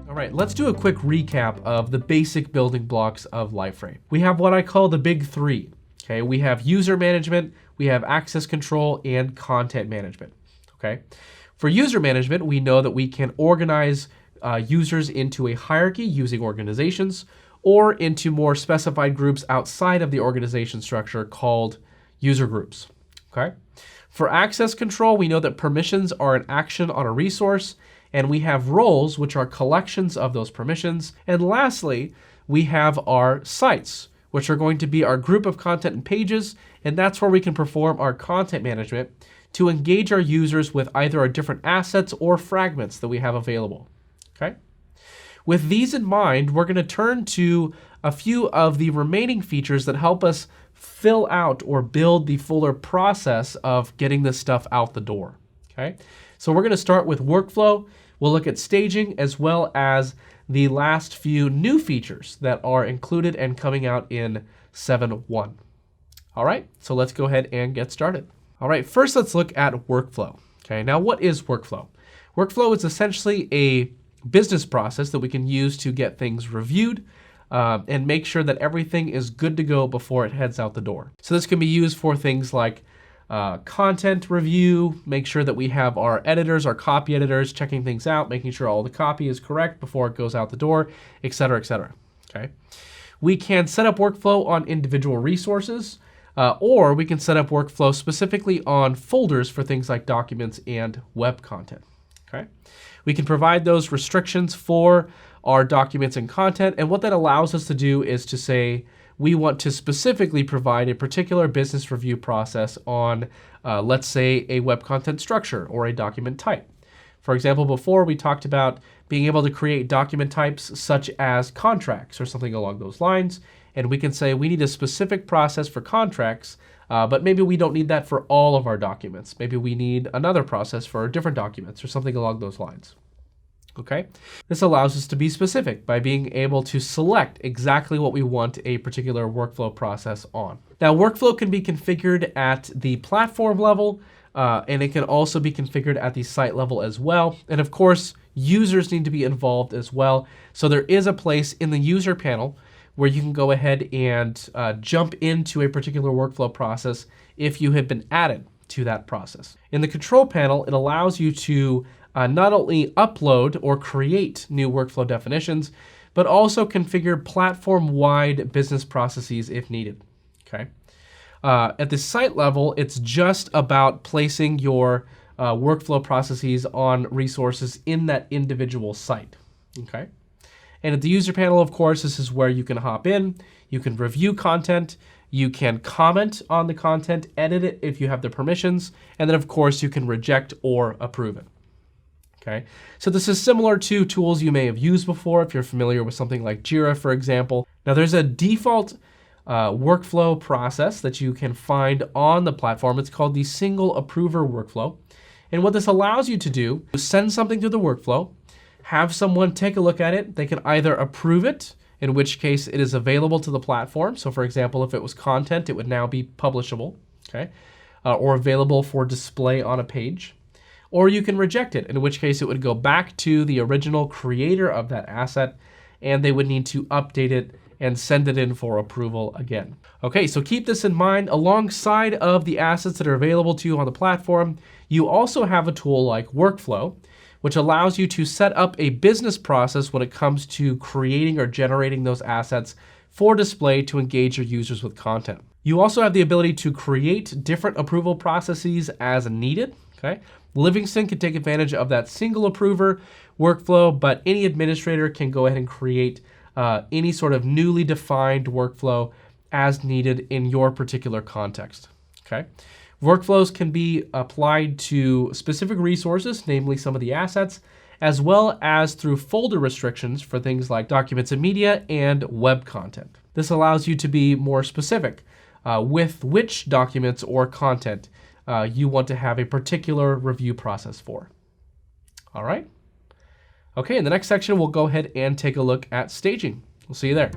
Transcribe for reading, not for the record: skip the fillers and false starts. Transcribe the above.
All right, let's do a quick recap of the basic building blocks of Liferay. We have what I call the big three. Okay, we have user management, we have access control, and content management. Okay, for user management, we know that we can organize users into a hierarchy using organizations or into more specified groups outside of the organization structure called user groups. Okay, for access control, we know that permissions are an action on a resource, and we have roles, which are collections of those permissions. And lastly, we have our sites, which are going to be our group of content and pages, and that's where we can perform our content management to engage our users with either our different assets or fragments that we have available. Okay? With these in mind, we're going to turn to a few of the remaining features that help us fill out or build the fuller process of getting this stuff out the door. Okay? So we're going to start with workflow. We'll look at staging as well as the last few new features that are included and coming out in 7.1. All right, so let's go ahead and get started. All right, first let's look at workflow. Okay, now what is workflow? Workflow is essentially a business process that we can use to get things reviewed and make sure that everything is good to go before it heads out the door. So this can be used for things like content review, make sure that we have our editors, our copy editors, checking things out, making sure all the copy is correct before it goes out the door, et cetera, et cetera. Okay. We can set up workflow on individual resources, or we can set up workflow specifically on folders for things like documents and web content. Okay. We can provide those restrictions for our documents and content, and what that allows us to do is to say, we want to specifically provide a particular business review process on, let's say, a web content structure or a document type. For example, before we talked about being able to create document types such as contracts or something along those lines. And we can say we need a specific process for contracts, but maybe we don't need that for all of our documents. Maybe we need another process for different documents or something along those lines. Okay, this allows us to be specific by being able to select exactly what we want a particular workflow process on. Now, workflow can be configured at the platform level, and it can also be configured at the site level as well. And of course, users need to be involved as well. So there is a place in the user panel where you can go ahead and jump into a particular workflow process if you have been added to that process. In the control panel, it allows you to not only upload or create new workflow definitions, but also configure platform-wide business processes if needed. Okay. At the site level, it's just about placing your workflow processes on resources in that individual site. Okay. And at the user panel, of course, this is where you can hop in, you can review content, you can comment on the content, edit it if you have the permissions, and then of course you can reject or approve it. Okay, so this is similar to tools you may have used before if you're familiar with something like Jira, for example. Now there's a default workflow process that you can find on the platform. It's called the single approver workflow. And what this allows you to do is send something through the workflow, have someone take a look at it. They can either approve it, in which case it is available to the platform. So for example, if it was content, it would now be publishable, okay, or available for display on a page. Or you can reject it, in which case it would go back to the original creator of that asset, and they would need to update it and send it in for approval again. Okay, so keep this in mind. Alongside of the assets that are available to you on the platform, you also have a tool like Workflow, which allows you to set up a business process when it comes to creating or generating those assets for display to engage your users with content. You also have the ability to create different approval processes as needed, okay? Livingston can take advantage of that single approver workflow, but any administrator can go ahead and create any sort of newly defined workflow as needed in your particular context, okay? Workflows can be applied to specific resources, namely some of the assets, as well as through folder restrictions for things like documents and media and web content. This allows you to be more specific with which documents or content you want to have a particular review process for. All right. Okay, in the next section, we'll go ahead and take a look at staging. We'll see you there.